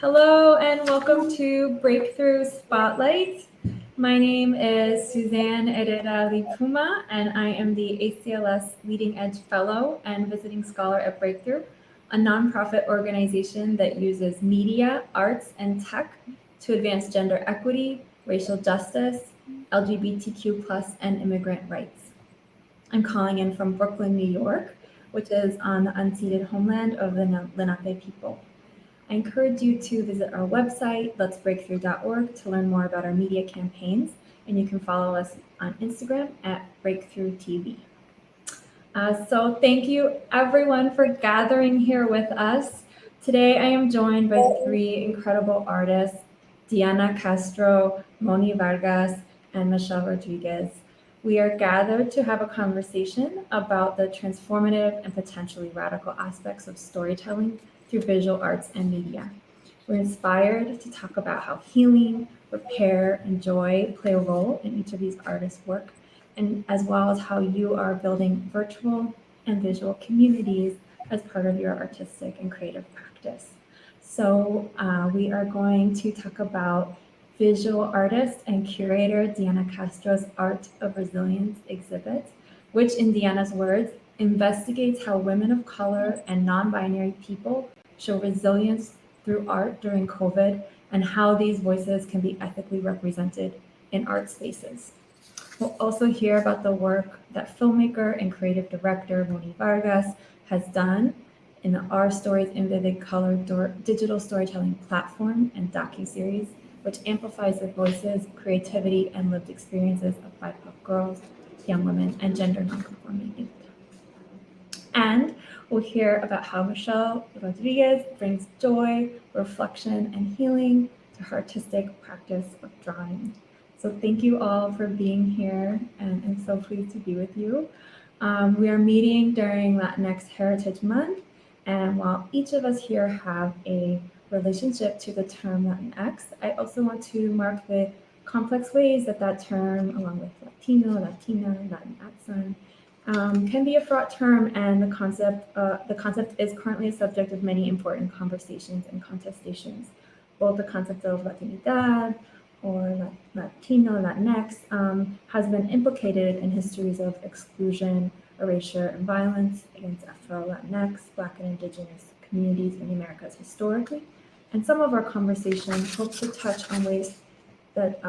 Hello and welcome to Breakthrough Spotlight. My name is Suzanne Herrera Li Puma, and I am the ACLS Leading Edge Fellow and Visiting Scholar at Breakthrough, a nonprofit organization that uses media, arts, and tech to advance gender equity, racial justice, LGBTQ+, and immigrant rights. I'm calling in from Brooklyn, New York, which is on the unceded homeland of the Lenape people. I encourage you to visit our website, letsbreakthrough.org, to learn more about our media campaigns, and you can follow us on Instagram at Breakthrough TV. So thank you everyone for gathering here with us. Today I am joined by three incredible artists, Diana Castro, Moni Vargas, and Michelle Rodriguez. We are gathered to have a conversation about the transformative and potentially radical aspects of storytelling through visual arts and media. We're inspired to talk about how healing, repair, and joy play a role in each of these artists' work, and as well as how you are building virtual and visual communities as part of your artistic and creative practice. So we are going to talk about visual artist and curator Diana Castro's Art of Resilience exhibit, which in Diana's words, investigates how women of color and non-binary people show resilience through art during COVID and how these voices can be ethically represented in art spaces. We'll also hear about the work that filmmaker and creative director Moni Vargas has done in the Our Stories in Vivid Color digital storytelling platform and docuseries, which amplifies the voices, creativity, and lived experiences of BIPOC girls, young women, and gender nonconforming youth. And we'll hear about how Michelle Rodriguez brings joy, reflection, and healing to her artistic practice of drawing. So thank you all for being here, and I'm so pleased to be with you. We are meeting during Latinx Heritage Month, and while each of us here have a relationship to the term Latinx, I also want to mark the complex ways that term, along with Latino, Latina, Latinx, can be a fraught term, and the concept is currently a subject of many important conversations and contestations. Both the concept of Latinidad or Latino, Latinx has been implicated in histories of exclusion, erasure, and violence against Afro-Latinx, Black and Indigenous communities in the Americas historically. And some of our conversations hope to touch on ways that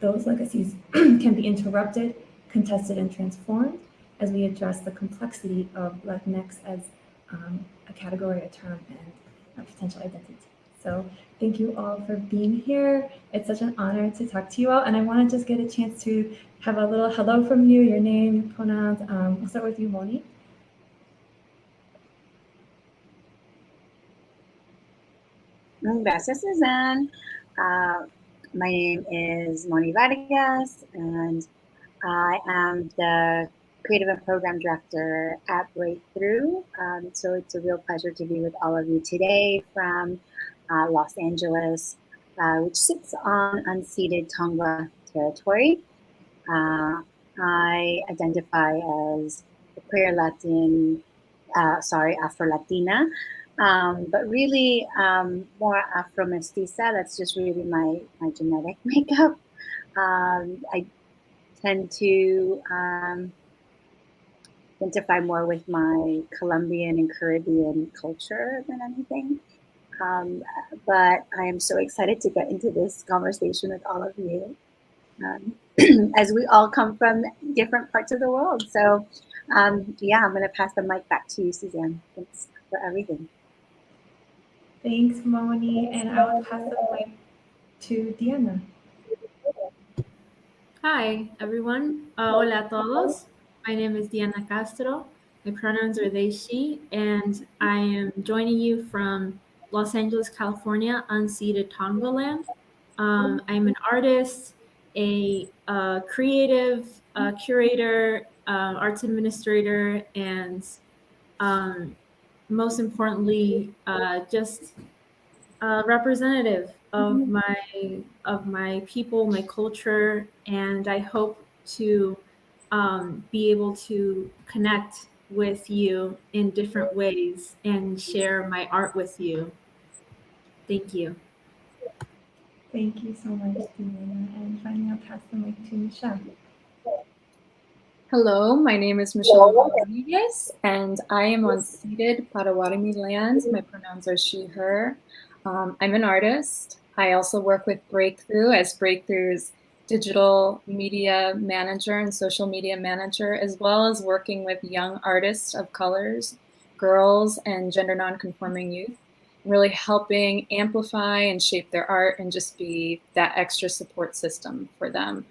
those legacies can be interrupted, contested, and transformed as we address the complexity of Latinx as a category, a term, and a potential identity. So thank you all for being here. It's such an honor to talk to you all, and I want to just get a chance to have a little hello from you, your name, your pronouns. We'll start with you, Moni. Gracias, Suzanne. My name is Moni Vargas, and I am the Creative and Program Director at Breakthrough. So it's a real pleasure to be with all of you today from Los Angeles, which sits on unceded Tongva territory. I identify as a queer Latin, Afro-Latina, but really more Afro-Mestiza. That's just really my genetic makeup. I tend to identify more with my Colombian and Caribbean culture than anything. But I am so excited to get into this conversation with all of you, as we all come from different parts of the world. So yeah, I'm going to pass the mic back to you, Suzanne. Thanks for everything. Thanks, Moni, and I'll pass the mic to Diana. Hi, everyone. Hola a todos. My name is Diana Castro. My pronouns are they, she, and I am joining you from Los Angeles, California, unceded Tongva land. I'm an artist, a creative curator, arts administrator, and most importantly, just a representative of my people, my culture, and I hope to be able to connect with you in different ways and share my art with you. Thank you. Thank you so much, Diana. And finally, I'll pass the mic to Michelle. Hello, my name is Michelle Rodriguez, and I am on ceded Potawatomi lands. My pronouns are she, her. I'm an artist. I also work with Breakthrough as Breakthrough's digital media manager and social media manager, as well as working with young artists of colors, girls, and gender nonconforming youth, really helping amplify and shape their art and just be that extra support system for them.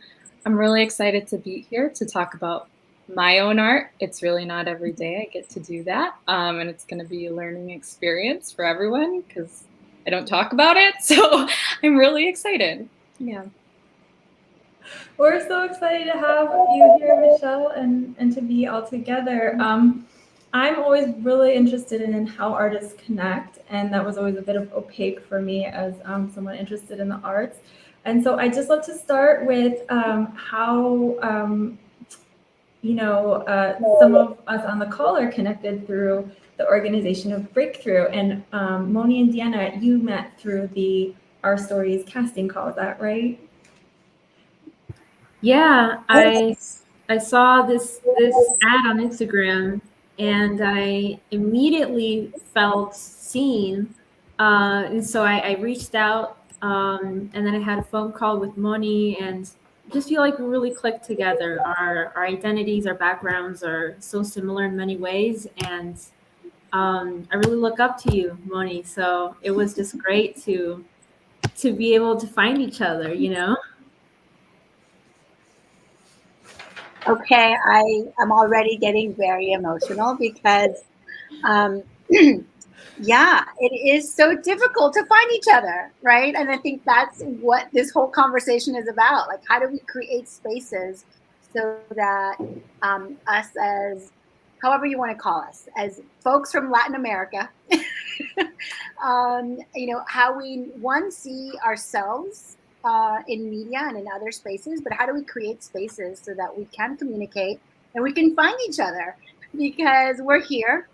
I'm really excited to be here to talk about my own art. It's really not every day I get to do that. And it's going to be a learning experience for everyone because I don't talk about it. So I'm really excited. Yeah. We're so excited to have you here, Michelle, and to be all together. I'm always really interested in how artists connect, and that was always a bit of opaque for me as someone interested in the arts. And so I just love to start with how some of us on the call are connected through the organization of Breakthrough. And Moni and Diana, you met through the Our Stories casting call, is that right? Yeah, I saw this ad on Instagram, and I immediately felt seen. And so I reached out, and then I had a phone call with Moni, and just feel like we really clicked together. Our identities, our backgrounds are so similar in many ways, and I really look up to you, Moni. So it was just great to be able to find each other, you know. Okay, I am already getting very emotional because, yeah, it is so difficult to find each other, right? And I think that's what this whole conversation is about. Like, how do we create spaces so that us as, however you want to call us, as folks from Latin America, how we, one, see ourselves in media and in other spaces, but how do we create spaces so that we can communicate and we can find each other? Because we're here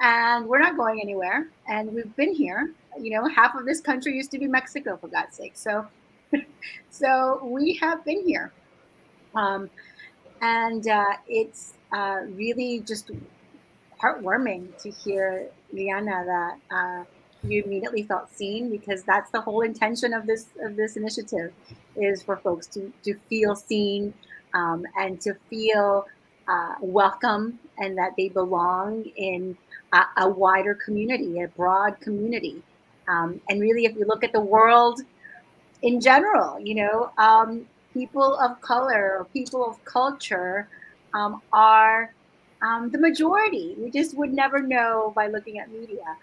and we're not going anywhere, and we've been here. Half of this country used to be Mexico, for God's sake. So we have been here, and it's really just heartwarming to hear, Liana, that you immediately felt seen, because that's the whole intention of this initiative, is for folks to feel seen, and to feel welcome, and that they belong in a wider community, a broad community. And really, if you look at the world in general, people of color or people of culture are the majority. We just would never know by looking at media.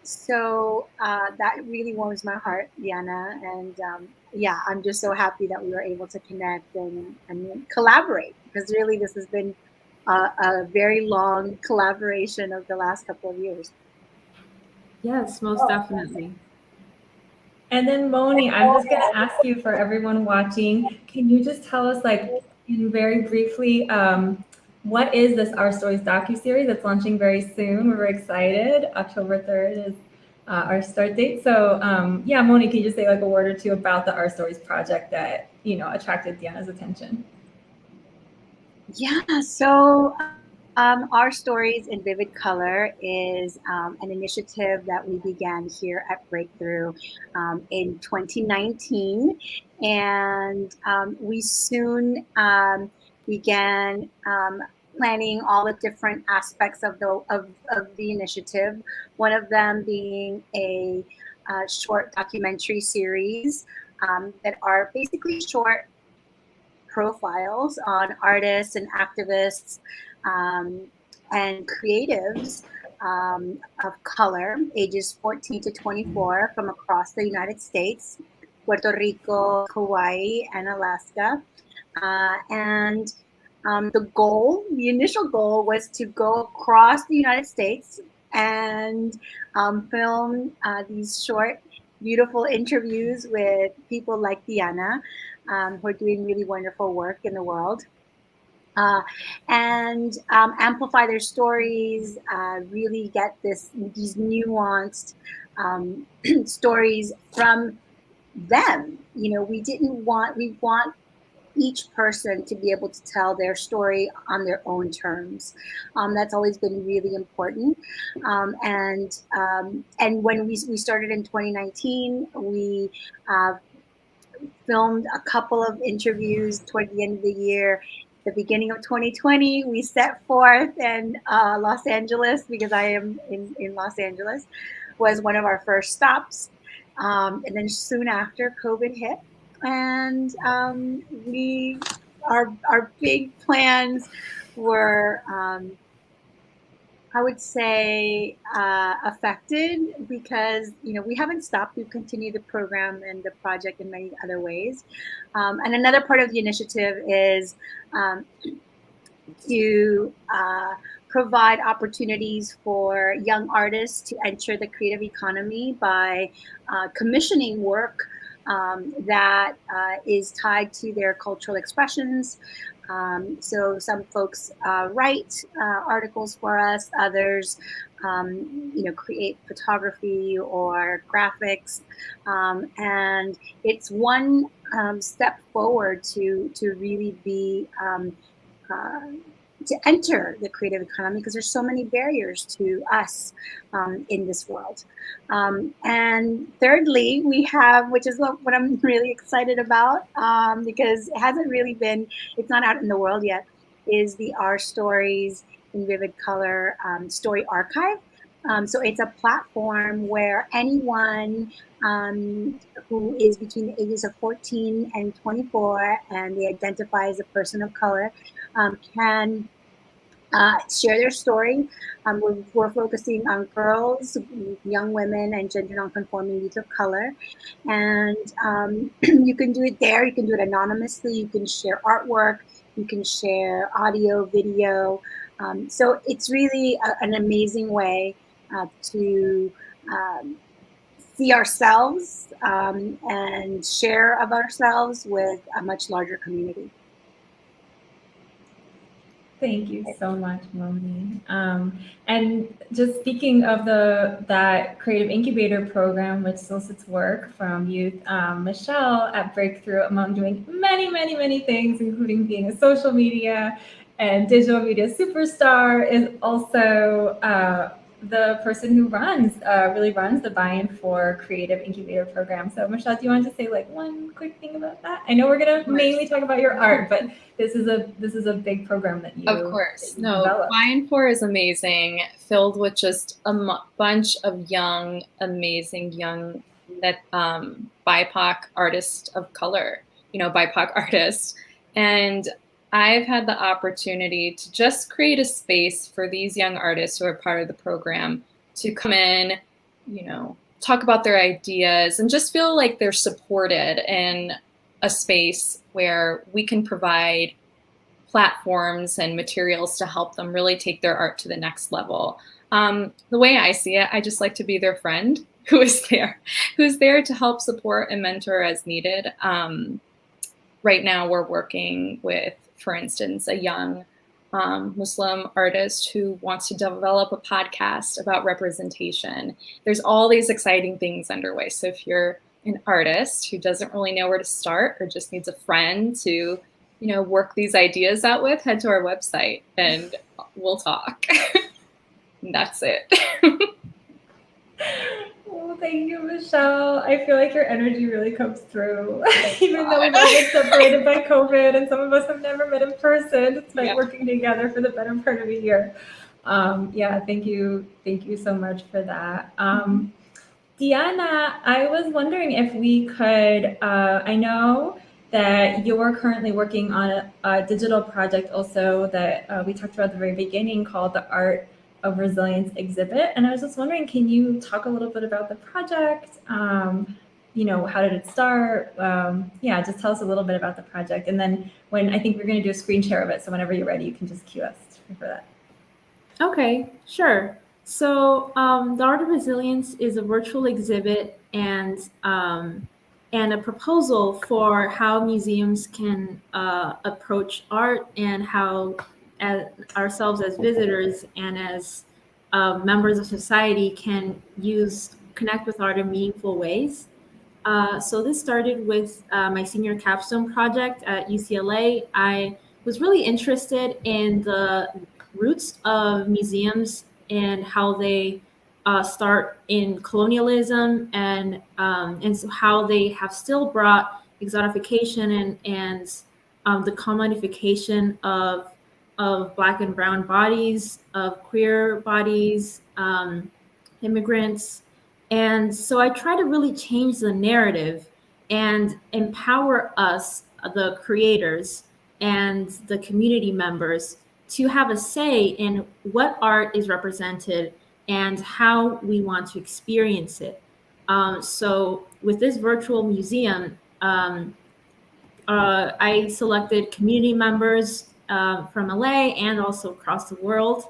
So that really warms my heart, Diana. And yeah, I'm just so happy that we were able to connect and collaborate, because really this has been a very long collaboration of the last couple of years. Yes, most definitely. And then Moni, I'm just going to ask you, for everyone watching, can you just tell us, like, in very briefly, what is this Our Stories docuseries that's launching very soon? We're excited. October 3rd is our start date. So yeah, Moni, can you just say like a word or two about the Our Stories project that, attracted Diana's attention? Yeah, so Our Stories in Vivid Color is an initiative that we began here at Breakthrough in 2019. And we soon began planning all the different aspects of the initiative. One of them being a short documentary series that are basically short profiles on artists and activists and creatives of color, ages 14 to 24, from across the United States, Puerto Rico, Hawaii, and Alaska. And the initial goal was to go across the United States and film these short, beautiful interviews with people like Diana, who are doing really wonderful work in the world. and amplify their stories, really get these nuanced stories from them. We want each person to be able to tell their story on their own terms. That's always been really important. And when we started in 2019, we filmed a couple of interviews toward the end of the year. The beginning of 2020, we set forth, and Los Angeles, because I am in Los Angeles, was one of our first stops. And then soon after, COVID hit, and our big plans were, I would say, affected, because we haven't stopped. We've continued the program and the project in many other ways. And another part of the initiative is to provide opportunities for young artists to enter the creative economy by commissioning work that is tied to their cultural expressions. So some folks write articles for us, others create photography or graphics, and it's one step forward to really be to enter the creative economy, because there's so many barriers to us in this world. And thirdly, we have, which is what I'm really excited about, because it hasn't really been, it's not out in the world yet, is the Our Stories in Vivid Color Story Archive. So it's a platform where anyone who is between the ages of 14 and 24, and they identify as a person of color, can share their story. We're focusing on girls, young women, and gender nonconforming youth of color. And you can do it there. You can do it anonymously. You can share artwork. You can share audio, video. So it's really an amazing way to see ourselves and share of ourselves with a much larger community. Thank you so much, Moni. And just speaking of that Creative Incubator program, which solicits work from youth, Michelle at Breakthrough, among doing many, many, many things, including being a social media and digital media superstar, is also the person who really runs the Buy-in for Creative Incubator program. So Michelle, do you want to say like one quick thing about that? I know we're going to mainly talk about your art, but this is a big program that you developed. Buy-in for is amazing, filled with just a bunch of amazing young BIPOC artists of color, BIPOC artists. And I've had the opportunity to just create a space for these young artists who are part of the program to come in, talk about their ideas, and just feel like they're supported in a space where we can provide platforms and materials to help them really take their art to the next level. The way I see it, I just like to be their friend who's there to help support and mentor as needed. Right now we're working with, for instance, a young Muslim artist who wants to develop a podcast about representation. There's all these exciting things underway. So if you're an artist who doesn't really know where to start, or just needs a friend to, work these ideas out with, head to our website and we'll talk. And that's it. Well, thank you, Michelle. I feel like your energy really comes through, even though we've all been separated by COVID and some of us have never met in person, despite working together for the better part of a year. Thank you so much for that. Diana, I was wondering if we could, I know that you're currently working on a digital project also that we talked about at the very beginning, called the Art of Resilience exhibit. And I was just wondering, can you talk a little bit about the project? How did it start? Just tell us a little bit about the project. And then I think we're going to do a screen share of it. So whenever you're ready, you can just cue us for that. Okay, sure. So the Art of Resilience is a virtual exhibit, and and a proposal for how museums can approach art, and how as ourselves as visitors and as members of society can connect with art in meaningful ways. So this started with my senior capstone project at UCLA. I was really interested in the roots of museums and how they start in colonialism, and so how they have still brought exotification and the commodification of Black and brown bodies, of queer bodies, immigrants. And so I try to really change the narrative and empower us, the creators and the community members, to have a say in what art is represented and how we want to experience it. So with this virtual museum, I selected community members from LA and also across the world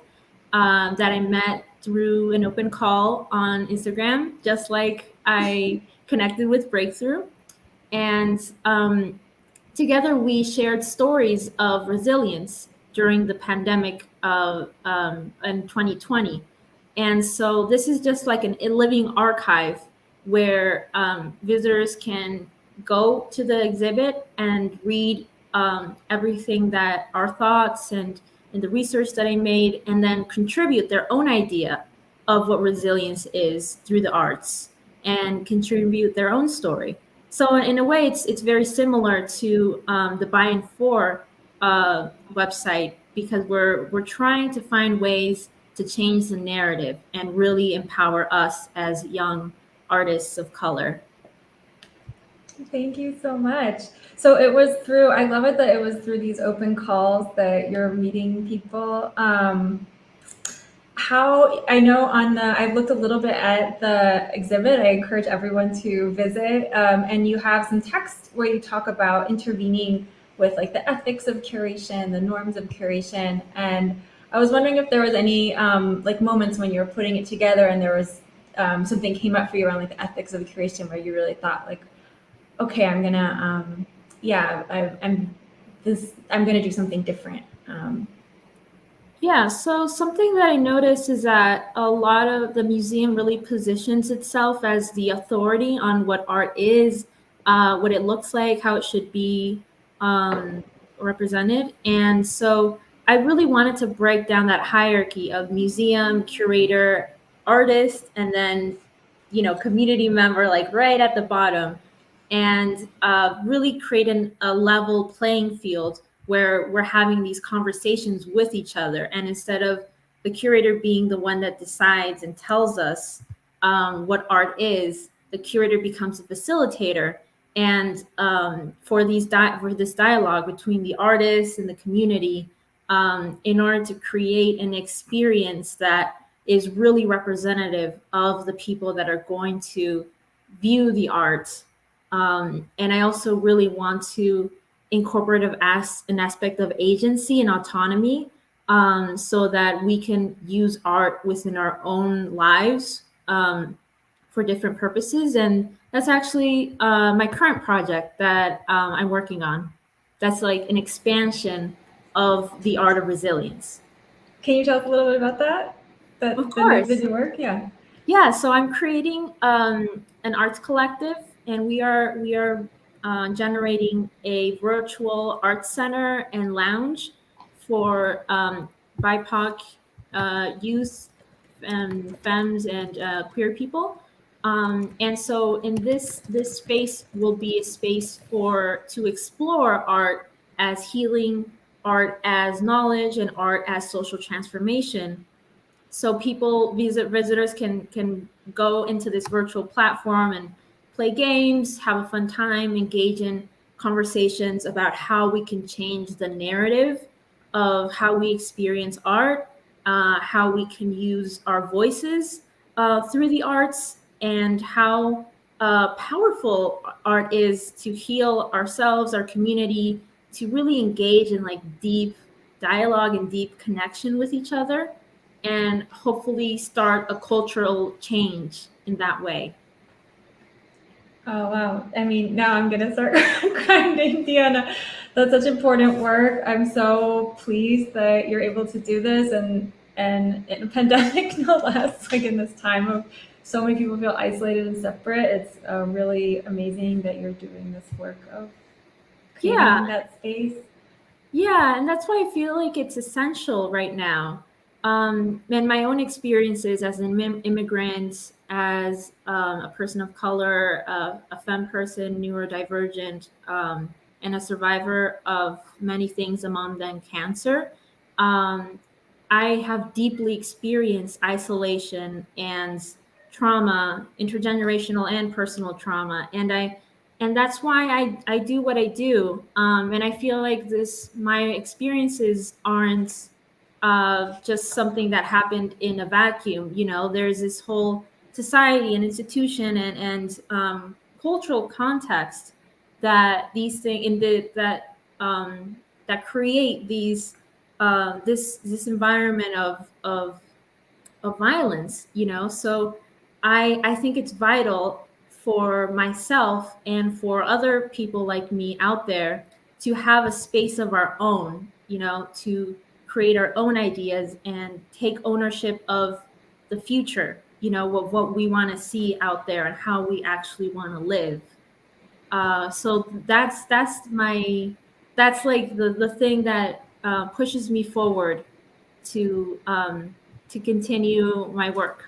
that I met through an open call on Instagram, just like I connected with Breakthrough. And together we shared stories of resilience during the pandemic of in 2020. And so this is just like a living archive where visitors can go to the exhibit and read everything that our thoughts and the research that I made, and then contribute their own idea of what resilience is through the arts and contribute their own story. So in a way, it's very similar to the Buy in For website, because we're trying to find ways to change the narrative and really empower us as young artists of color. Thank you so much. So it was through, I love it that it was through these open calls that you're meeting people. How, I know I've looked a little bit at the exhibit. I encourage everyone to visit. And you have some text where you talk about intervening with like the ethics of curation, the norms of curation. And I was wondering if there was any like moments when you were putting it together and there was something came up for you around like the ethics of curation where you really thought like, okay, I'm gonna, I'm gonna do something different. Yeah, so something that I noticed is that a lot of the museum really positions itself as the authority on what art is, what it looks like, how it should be represented. And so I really wanted to break down that hierarchy of museum, curator, artist, and then, community member, like right at the bottom, and really create a level playing field where we're having these conversations with each other. And instead of the curator being the one that decides and tells us what art is, the curator becomes a facilitator. And for this dialogue between the artist and the community, in order to create an experience that is really representative of the people that are going to view the art. And I also really want to incorporate an aspect of agency and autonomy, so that we can use art within our own lives for different purposes. And that's actually my current project that I'm working on. That's like an expansion of the art of resilience. Can you tell us a little bit about that? Of course. The new work, yeah. Yeah, so I'm creating an arts collective, and we are generating a virtual art center and lounge for BIPOC youth and femmes and queer people. And so in this space will be a space to explore art as healing, art as knowledge, and art as social transformation. So visitors can go into this virtual platform and play games, have a fun time, engage in conversations about how we can change the narrative of how we experience art, how we can use our voices through the arts, and how powerful art is to heal ourselves, our community, to really engage in like deep dialogue and deep connection with each other, and hopefully start a cultural change in that way. Oh, wow. I mean, now I'm going to start grinding, Deanna. That's such important work. I'm so pleased that you're able to do this and in a pandemic, no less, like in this time of so many people feel isolated and separate. It's really amazing that you're doing this work of creating Yeah, that space. yeah, and that's why I feel like it's essential right now. And my own experiences as an immigrant, as a person of color, a femme person, neurodivergent, and a survivor of many things, among them cancer. Um, I have deeply experienced isolation and trauma, intergenerational and personal trauma, and that's why I do what I do. And I feel like my experiences aren't just something that happened in a vacuum. You know, there's this whole society and institution and cultural context that these things in the that create this environment of violence, you know. So I think it's vital for myself and for other people like me out there to have a space of our own, you know, to create our own ideas and take ownership of the future, you know, what we want to see out there and how we actually want to live. So that's like the thing that pushes me forward to continue my work.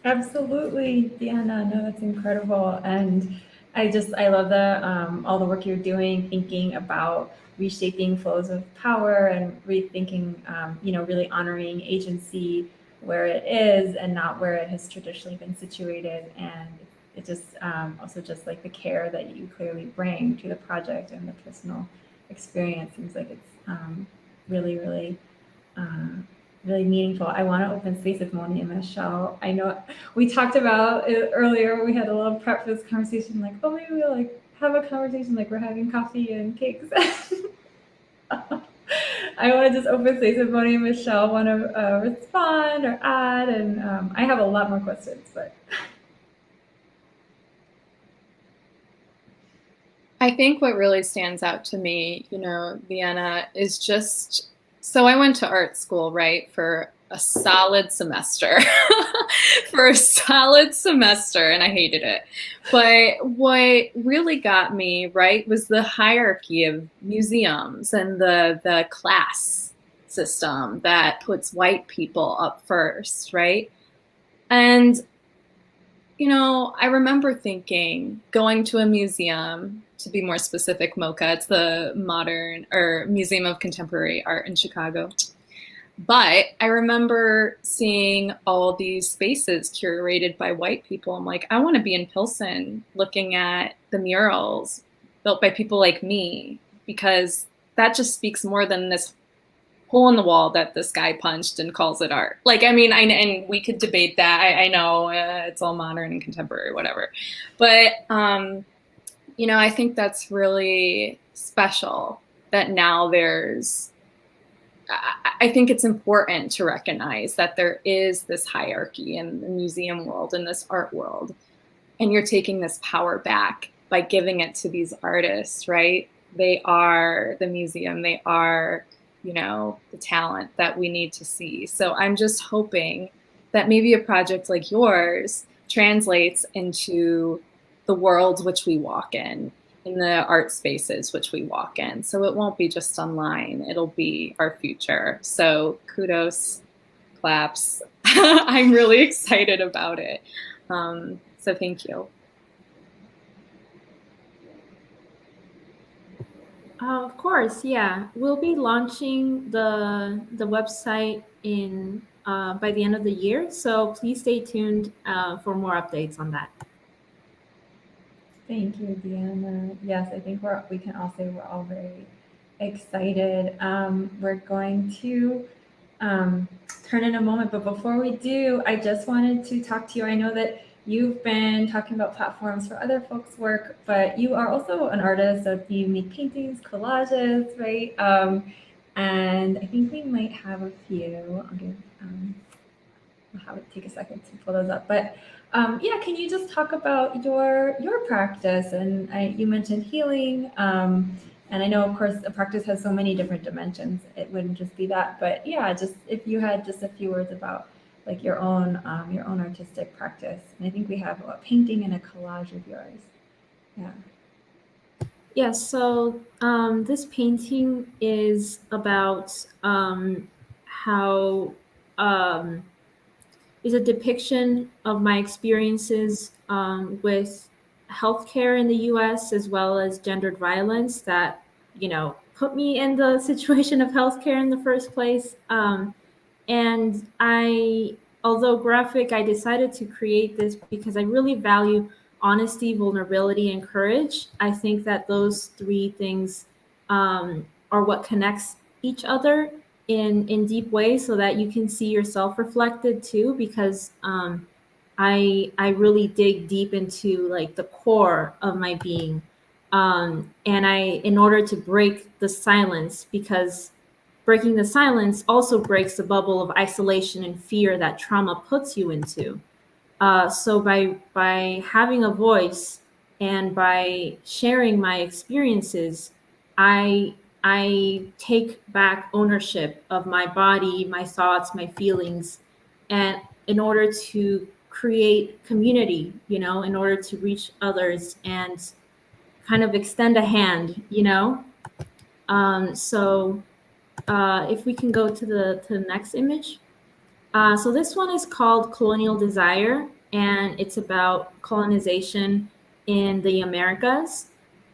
Absolutely, Deanna. No, that's incredible. And I love the all the work you're doing, thinking about reshaping flows of power and rethinking, really honoring agency where it is and not where it has traditionally been situated. And it just also just like the care that you clearly bring to the project and the personal experience seems like it's really, really uh, really meaningful. I want to open space with Moni and Michelle. I know we talked about it earlier. We had a little prep for this conversation, like, oh, maybe we'll like have a conversation like we're having coffee and cakes. I want to just open space with Moni and Michelle. Want to respond or add, and I have a lot more questions, but I think what really stands out to me, Vienna, is just so I went to art school, right, for a solid semester. For a solid semester, and I hated it. But what really got me, right, was the hierarchy of museums and the class system that puts white people up first, right? And I remember thinking, going to a museum, to be more specific, MoCA, it's the Museum of Contemporary Art in Chicago. But I remember seeing all these spaces curated by white people. I'm like, I want to be in Pilsen looking at the murals built by people like me, because that just speaks more than this hole in the wall that this guy punched and calls it art. Like, I mean, and we could debate that. I know it's all modern and contemporary, whatever. But, I think that's really special that now I think it's important to recognize that there is this hierarchy in the museum world, in this art world, and you're taking this power back by giving it to these artists, right? They are the museum. They are the talent that we need to see. So I'm just hoping that maybe a project like yours translates into the worlds which we walk in the art spaces which we walk in. So it won't be just online, it'll be our future. So kudos, claps. I'm really excited about it. So thank you. Of course, yeah. We'll be launching the website in by the end of the year, so please stay tuned for more updates on that. thank you, Deanna. Yes, I think we can all say we're all very excited. We're going to turn in a moment, but before we do, I just wanted to talk to you. I know that you've been talking about platforms for other folks' work, but you are also an artist, so you make paintings, collages, right? And I think we might have a few. I'll have it take a second to pull those up. But Yeah, can you just talk about your practice? And you mentioned healing, and I know, of course, a practice has so many different dimensions. It wouldn't just be that, but yeah, just if you had just a few words about like your own artistic practice. And I think we have a painting and a collage of yours. Yeah. Yeah, so this painting is about how um, is a depiction of my experiences with healthcare in the U.S. as well as gendered violence that put me in the situation of healthcare in the first place. And although graphic, I decided to create this because I really value honesty, vulnerability, and courage. I think that those three things are what connects each other in deep ways, so that you can see yourself reflected too. Because I really dig deep into like the core of my being, and in order to break the silence, because breaking the silence also breaks the bubble of isolation and fear that trauma puts you into. So by having a voice and by sharing my experiences, I I take back ownership of my body, my thoughts, my feelings, and in order to create community, in order to reach others and kind of extend a hand, So if we can go to the next image. So this one is called Colonial Desire, and it's about colonization in the Americas.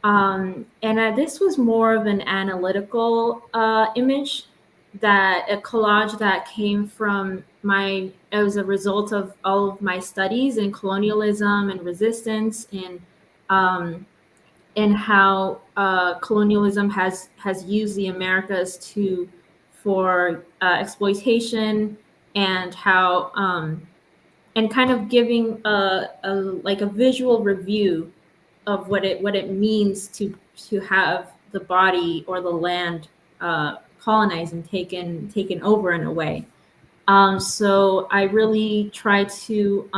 And this was more of an analytical image, that a collage that came from as a result of all of my studies in colonialism and resistance, um, and how colonialism has used the Americas for exploitation, and how and kind of giving like a visual review of what it means to have the body or the land colonized and taken over in a way. So I really try to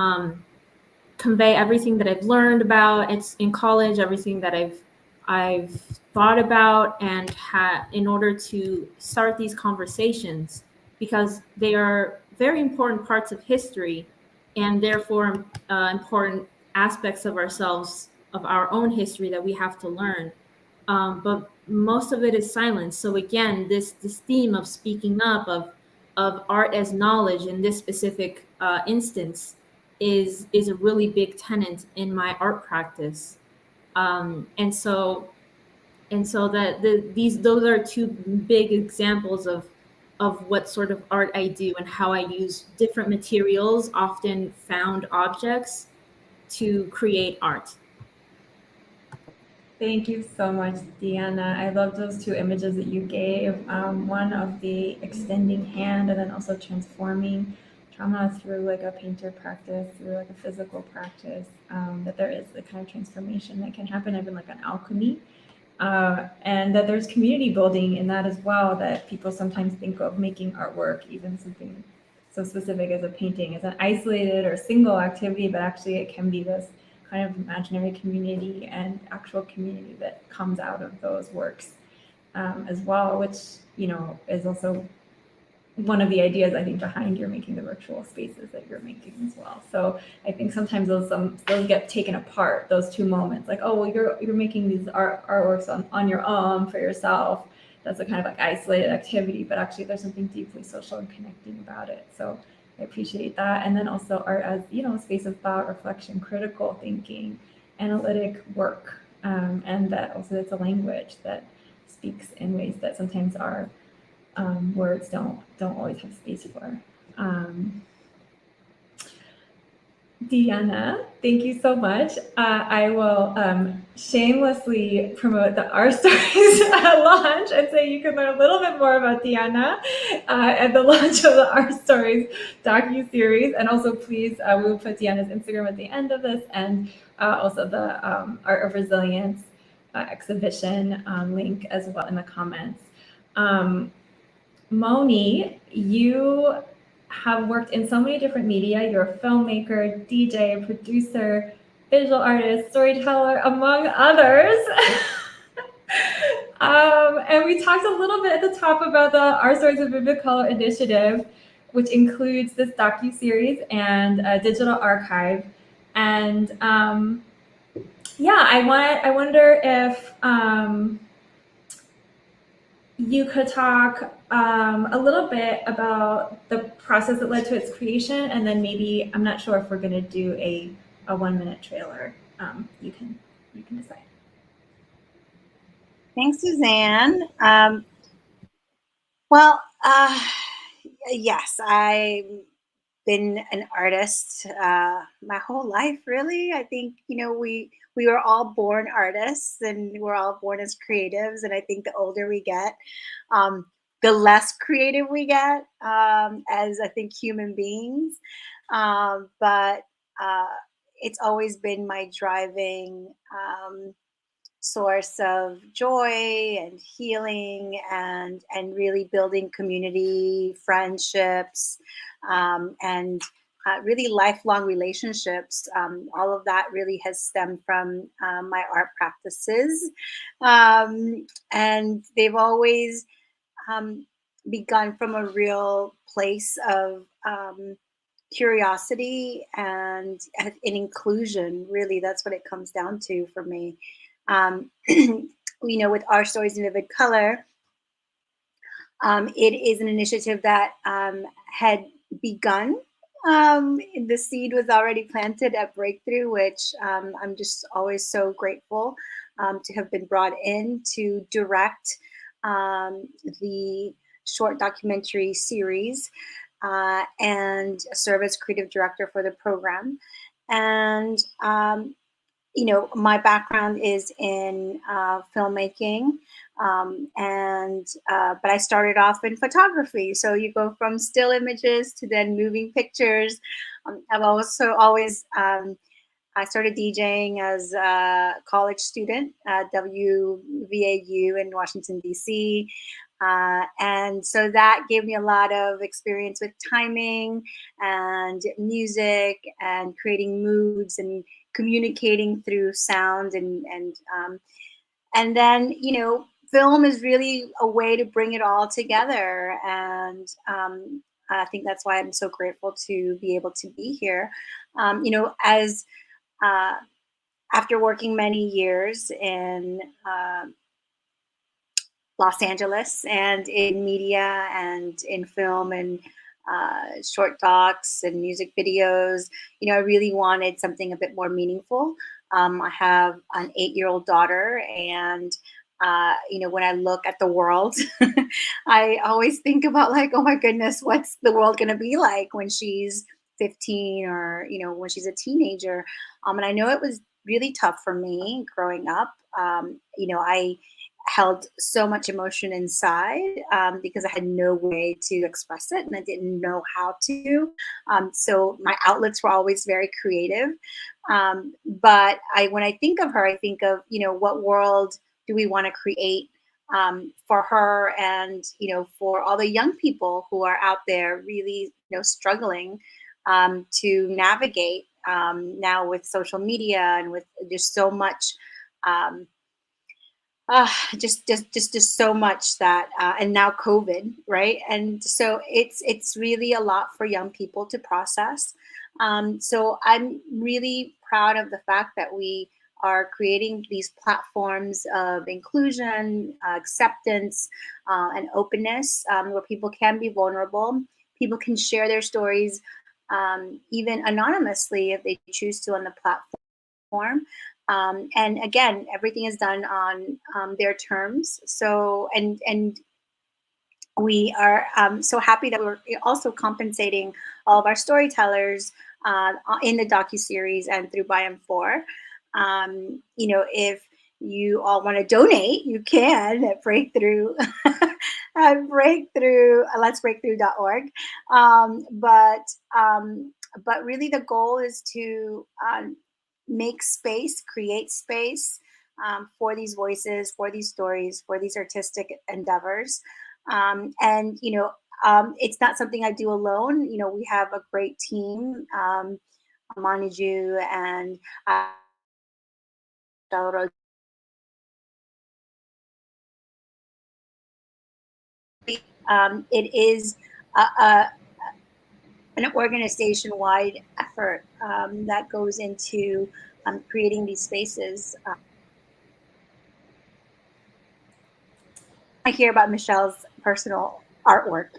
convey everything that I've learned about it's in college, everything that I've thought about, and in order to start these conversations, because they are very important parts of history, and therefore important aspects of ourselves, of our own history, that we have to learn. But most of it is silence. So again, this theme of speaking up, of art as knowledge in this specific instance, is a really big tenet in my art practice. And so that those are two big examples of what sort of art I do, and how I use different materials, often found objects, to create art. Thank you so much, Deanna. I love those two images that you gave. One of the extending hand, and then also transforming trauma through like a painter practice, through like a physical practice. That there is the kind of transformation that can happen, even like an alchemy. And that there's community building in that as well, that people sometimes think of making artwork, even something so specific as a painting, as an isolated or single activity, but actually it can be this kind of imaginary community and actual community that comes out of those works as well, which, is also one of the ideas I think behind your making the virtual spaces that you're making as well. So I think sometimes those get taken apart, those two moments, like, oh, well, you're making these artworks on your own for yourself. That's a kind of like isolated activity, but actually there's something deeply social and connecting about it. So I appreciate that. And then also art as, a space of thought, reflection, critical thinking, analytic work, and that also it's a language that speaks in ways that sometimes our words don't always have space for. Deanna, thank you so much. I will shamelessly promote the Our Stories launch and say you can learn a little bit more about Deanna at the launch of the Our Stories docu-series. And also, please, we will put Deanna's Instagram at the end of this, and also the Art of Resilience exhibition link as well in the comments. Moni, you have worked in so many different media. You're a filmmaker, DJ, producer, visual artist, storyteller, among others. And we talked a little bit at the top about the Our Stories of Vivid Color initiative, which includes this docuseries and a digital archive. And yeah, I wonder if you could talk a little bit about the process that led to its creation, and then maybe, I'm not sure if we're going to do a 1-minute trailer. You can decide. Thanks, Suzanne. Well, yes, I've been an artist my whole life, really. I think, we were all born artists, and we're all born as creatives. And I think the older we get, the less creative we get as, I think, human beings. But it's always been my driving source of joy and healing, and really building community, friendships, and really lifelong relationships. All of that really has stemmed from my art practices, and they've always begun from a real place of curiosity and inclusion. Really, that's what it comes down to for me. With Our Stories in Vivid Color, it is an initiative that had begun. The seed was already planted at Breakthrough, which I'm just always so grateful to have been brought in to direct the short documentary series and serve as creative director for the program. And my background is in filmmaking, but I started off in photography. So you go from still images to then moving pictures. I've also always I started DJing as a college student at WVAU in Washington, D.C. And so that gave me a lot of experience with timing and music and creating moods and communicating through sound, and then film is really a way to bring it all together. And I think that's why I'm so grateful to be able to be here. As after working many years in Los Angeles and in media and in film and short docs and music videos, I really wanted something a bit more meaningful. I have an 8-year-old daughter, and when I look at the world, I always think about, like, oh my goodness, what's the world going to be like when she's 15, or when she's a teenager. And I know it was really tough for me growing up. I held so much emotion inside because I had no way to express it, and I didn't know how to. So my outlets were always very creative. But when I think of her, I think of, what world do we want to create for her, and, for all the young people who are out there really, struggling to navigate now with social media and with just so much just so much that and now COVID, right? And so it's really a lot for young people to process. So I'm really proud of the fact that we are creating these platforms of inclusion, acceptance, and openness, where people can be vulnerable. People can share their stories, even anonymously if they choose to on the platform. And again, everything is done on their terms. So, and we are so happy that we're also compensating all of our storytellers in the docuseries and through Buy Em For. If you all want to donate, you can at Breakthrough, at Breakthrough, letsbreakthrough.org. But really the goal is to make space, create space for these voices, for these stories, for these artistic endeavors. And, it's not something I do alone. You know, we have a great team, Maniju and it is an organization-wide effort that goes into creating these spaces. I hear about Michelle's personal artwork.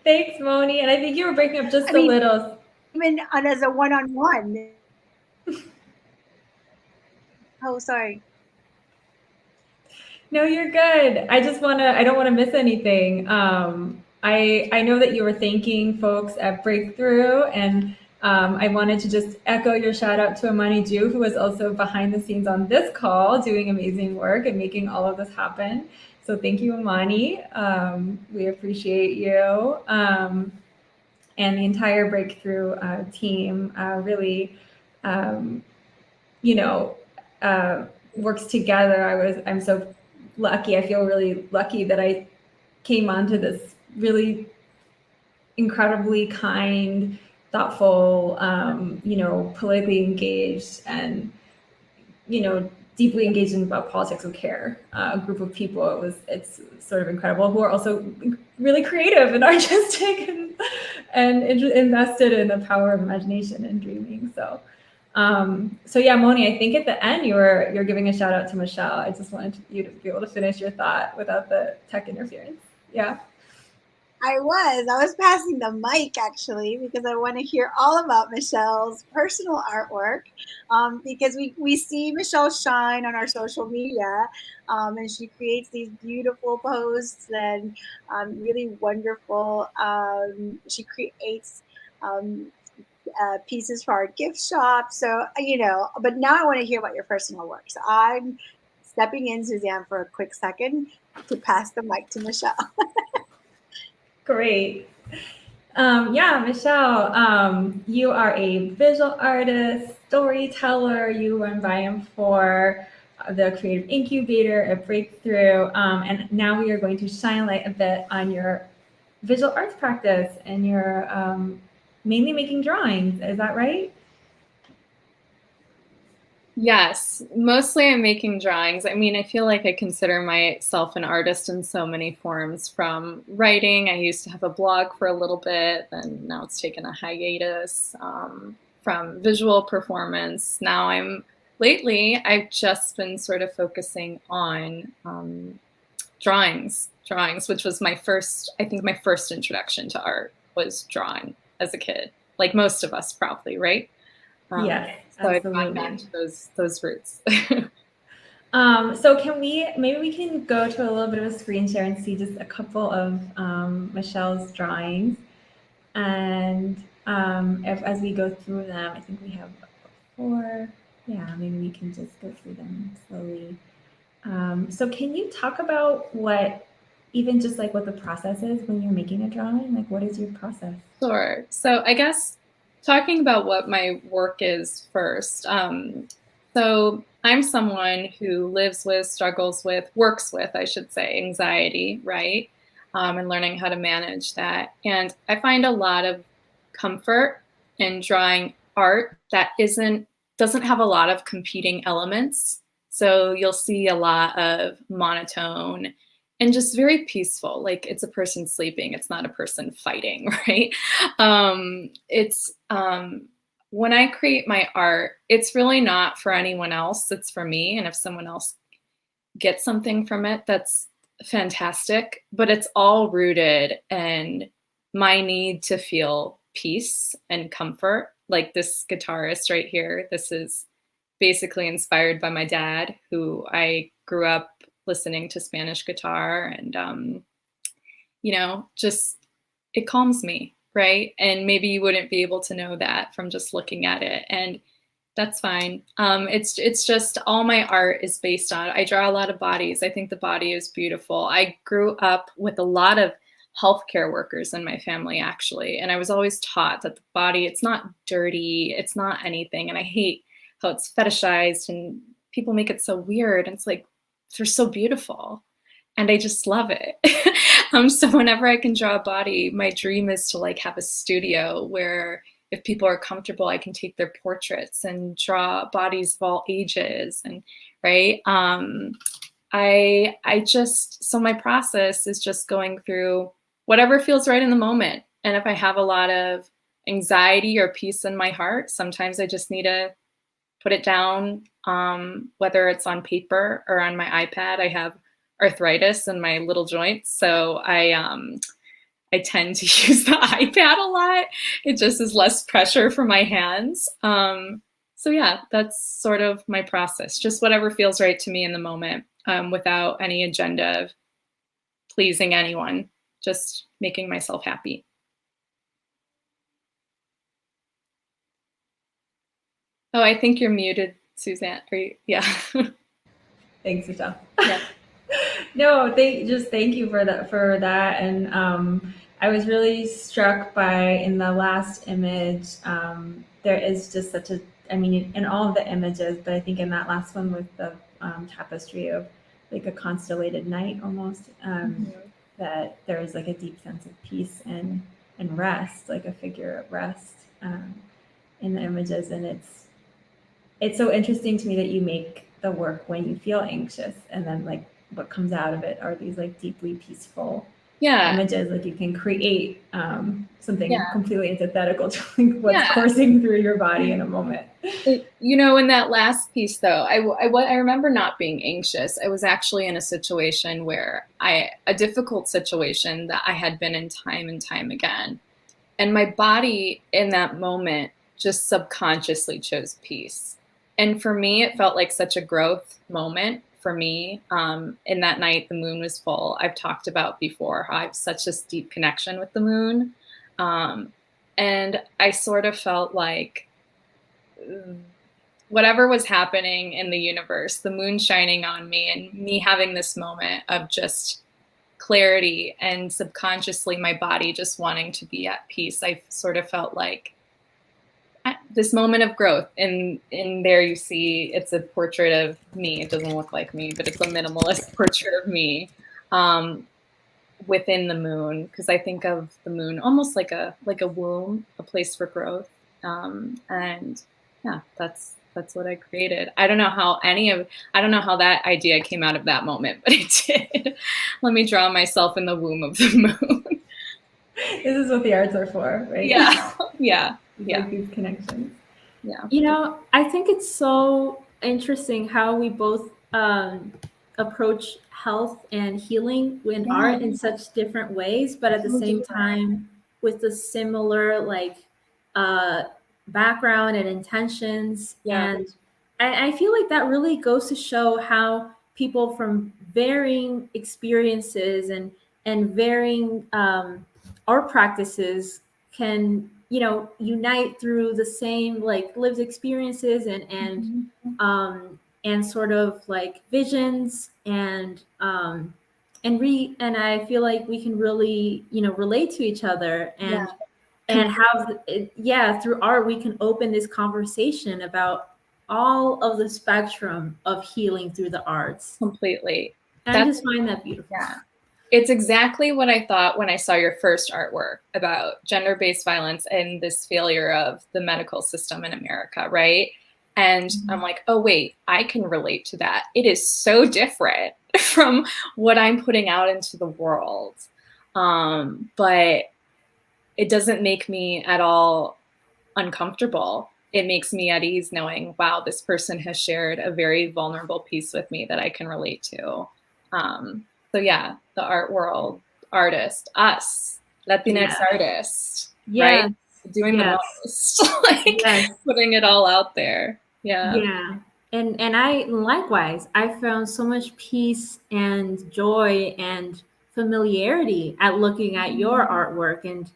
Thanks, Moni. And I think you were breaking up just a little. Even as a one-on-one. Oh, sorry. No, you're good. I don't want to miss anything. I know that you were thanking folks at Breakthrough, and I wanted to just echo your shout out to Amani Ju, who was also behind the scenes on this call, doing amazing work and making all of this happen. So thank you, Amani. We appreciate you. And the entire Breakthrough team really, works together. I'm so lucky. I feel really lucky that I came onto this really incredibly kind, thoughtful, politically engaged and, deeply engaged in about politics and care group of people. It's sort of incredible, who are also really creative and artistic and invested in the power of imagination and dreaming. So yeah, Moni, I think at the end you're giving a shout out to Michelle. I just wanted you to be able to finish your thought without the tech interference. Yeah. I was passing the mic actually, because I want to hear all about Michelle's personal artwork, because we see Michelle shine on our social media, and she creates these beautiful posts and really wonderful. She creates pieces for our gift shop. So, but now I want to hear about your personal work. So I'm stepping in, Suzanne, for a quick second to pass the mic to Michelle. Great. Yeah, Michelle, you are a visual artist, storyteller. You run by for the Creative Incubator at Breakthrough. And now we are going to shine light a bit on your visual arts practice and your mainly making drawings. Is that right? Yes, mostly I'm making drawings. I mean, I feel like I consider myself an artist in so many forms, from writing. I used to have a blog for a little bit, and now it's taken a hiatus, from visual performance. Now lately, I've just been sort of focusing on drawings, which was my first introduction to art was drawing as a kid, like most of us probably, right? Yes. So I've gone back to those roots. So maybe we can go to a little bit of a screen share and see just a couple of Michelle's drawings. And as we go through them, I think we have 4. Yeah, maybe we can just go through them slowly. So can you talk about what the process is when you're making a drawing? Like, what is your process? Sure. So I guess talking about what my work is first. So I'm someone who lives with, struggles with, works with, I should say, anxiety, right? And learning how to manage that. And I find a lot of comfort in drawing art that doesn't have a lot of competing elements. So you'll see a lot of monotone and just very peaceful, like it's a person sleeping, it's not a person fighting, right? When I create my art, it's really not for anyone else, it's for me. And if someone else gets something from it, that's fantastic, but it's all rooted in my need to feel peace and comfort. Like this guitarist right here, this is basically inspired by my dad, who I grew up listening to Spanish guitar, and just it calms me, right? And maybe you wouldn't be able to know that from just looking at it, and that's fine. It's just all my art is based on, I draw a lot of bodies. I think the body is beautiful. I grew up with a lot of healthcare workers in my family, actually, and I was always taught that the body, it's not dirty, it's not anything, and I hate how it's fetishized and people make it so weird, and it's like, they're so beautiful and I just love it. So whenever I can draw a body, my dream is to like have a studio where if people are comfortable, I can take their portraits and draw bodies of all ages, and right. So my process is just going through whatever feels right in the moment. And if I have a lot of anxiety or peace in my heart, sometimes I just need to put it down, whether it's on paper or on my iPad. I have arthritis in my little joints, so I tend to use the iPad a lot. It just is less pressure for my hands. So yeah, that's sort of my process. Just whatever feels right to me in the moment, without any agenda of pleasing anyone, just making myself happy. Oh, I think you're muted, Suzanne. Are you? Yeah. Thanks, Michelle. Yeah. No, thank you for that. And I was really struck by, in the last image, there is just such a, I mean, in all of the images, but I think in that last one with the tapestry of like a constellated night almost, that there is like a deep sense of peace and rest, like a figure of rest in the images. And it's so interesting to me that you make the work when you feel anxious, and then like what comes out of it are these like deeply peaceful images. Like you can create something completely antithetical to like what's coursing through your body in a moment. In that last piece though, I remember not being anxious. I was actually in a situation where a difficult situation that I had been in time and time again. And my body in that moment just subconsciously chose peace. And for me, it felt like such a growth moment for me. In that night, the moon was full. I've talked about before how I have such a deep connection with the moon. And I sort of felt like whatever was happening in the universe, the moon shining on me and me having this moment of just clarity and subconsciously my body just wanting to be at peace. I sort of felt like this moment of growth. And in there you see it's a portrait of me. It doesn't look like me, but it's a minimalist portrait of me within the moon, because I think of the moon almost like a womb, a place for growth. And yeah, that's what I created. I don't know how that idea came out of that moment, but it did. Let me draw myself in the womb of the moon. This is what the arts are for, right? Yeah. Like these connections. Yeah. I think it's so interesting how we both approach health and healing in art in such different ways, but at the same time with the similar background and intentions. And I feel like that really goes to show how people from varying experiences and varying art practices can unite through the same like lived experiences and sort of like visions and I feel like we can really relate to each other and have through art we can open this conversation about all of the spectrum of healing through the arts. Completely. And I just find that beautiful. Yeah. It's exactly what I thought when I saw your first artwork about gender-based violence and this failure of the medical system in America, right? And I'm like, oh, wait, I can relate to that. It is so different from what I'm putting out into the world. But it doesn't make me at all uncomfortable. It makes me at ease knowing, wow, this person has shared a very vulnerable piece with me that I can relate to. So yeah, the art world, artist, us, Latinx artists, right? Doing the most, putting it all out there. Yeah. And I likewise, I found so much peace and joy and familiarity at looking at your artwork and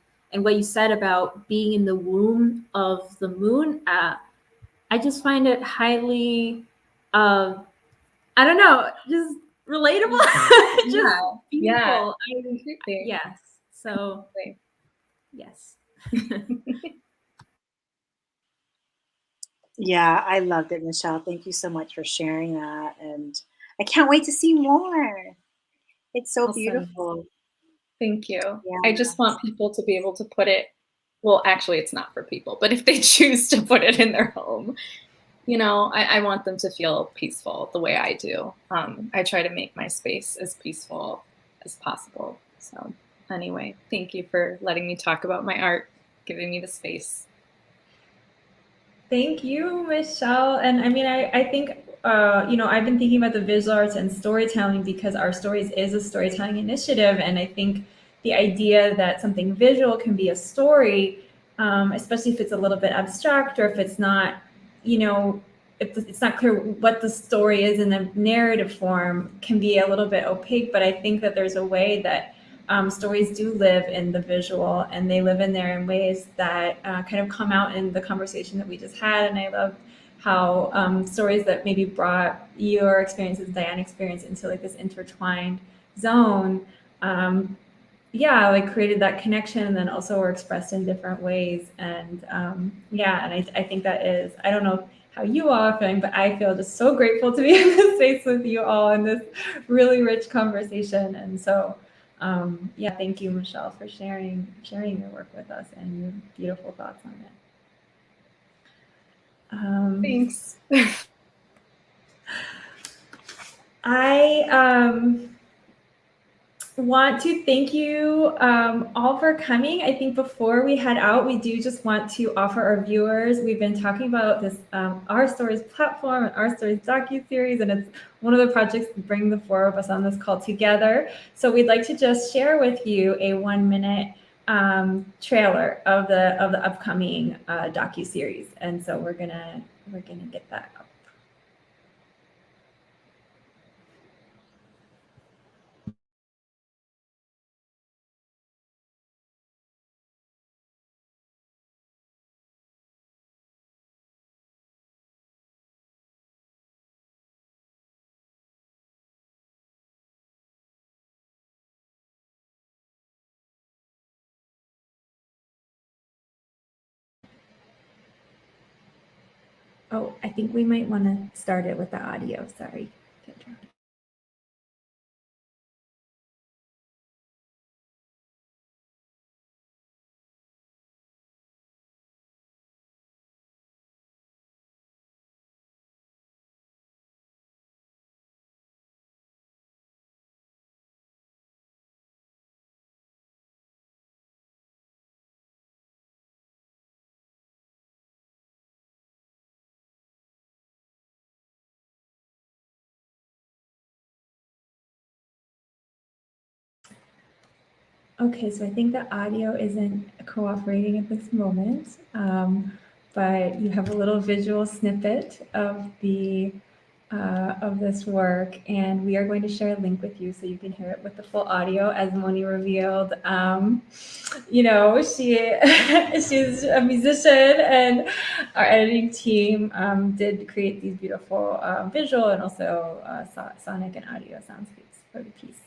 what you said about being in the womb of the moon. I just find it highly, I don't know, just relatable. Just beautiful. Yes. So, yes. Yeah, I loved it, Michelle. Thank you so much for sharing that. And I can't wait to see more. It's so beautiful. Thank you. Yeah. I just want people to be able to put it, well, actually it's not for people, but if they choose to put it in their home, you know, I want them to feel peaceful the way I do. I try to make my space as peaceful as possible. So anyway, thank you for letting me talk about my art, giving me the space. Thank you, Michelle. And I mean, I think, you know, I've been thinking about the visual arts and storytelling because Our Stories is a storytelling initiative. And I think the idea that something visual can be a story, especially if it's a little bit abstract or if it's not, you know, if it's not clear what the story is in a narrative form, can be a little bit opaque. But I think that there's a way that stories do live in the visual, and they live in there in ways that kind of come out in the conversation that we just had. And I love how stories that maybe brought your experiences, Diane's experience, into like this intertwined zone, yeah, like created that connection, and then also were expressed in different ways. And yeah, and I think that is, I don't know how you all are feeling, but I feel just so grateful to be in this space with you all in this really rich conversation. And so yeah, thank you, Michelle, for sharing your work with us and your beautiful thoughts on it. Thanks. I want to thank you all for coming. I think before we head out, we do just want to offer our viewers, we've been talking about this Our Stories platform and Our Stories docuseries, and it's one of the projects that bring the four of us on this call together. So we'd like to just share with you a 1-minute trailer of the upcoming docuseries. And so we're gonna get that up. Oh, I think we might want to start it with the audio. Sorry. Okay, so I think the audio isn't cooperating at this moment, but you have a little visual snippet of the of this work, and we are going to share a link with you so you can hear it with the full audio. As Moni revealed, you know, she's a musician, and our editing team did create these beautiful visual and also sonic and audio soundscapes for the piece.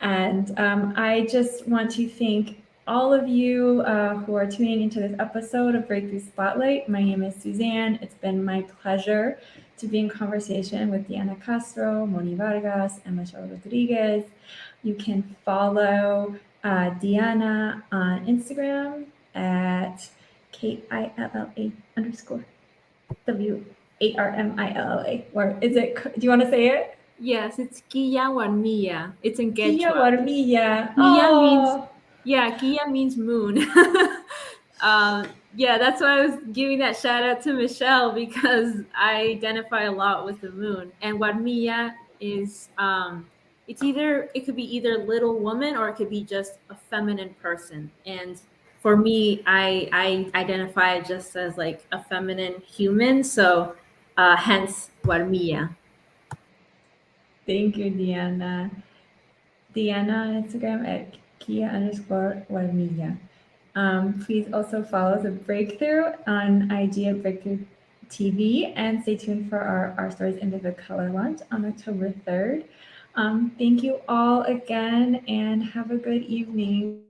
And I just want to thank all of you who are tuning into this episode of Breakthrough Spotlight. My name is Suzanne. It's been my pleasure to be in conversation with Diana Castro, Moni Vargas, and Michelle Rodriguez. You can follow Diana on Instagram at KILLA_W8RMILLA. Or is it, do you want to say it? Yes, it's Quilla Warmilla. It's in Quechua. Quilla Warmilla. Quilla means, yeah, Quilla means moon. Yeah, that's why I was giving that shout out to Michelle, because I identify a lot with the moon. And Warmilla is, it could be either little woman or it could be just a feminine person. And for me, I identify just as like a feminine human. So hence Warmilla. Thank you, Diana. Diana on Instagram at Kia_Warmilla. Please also follow the Breakthrough on IG at Breakthrough TV, and stay tuned for our Stories into the Color launch on October 3rd. Thank you all again, and have a good evening.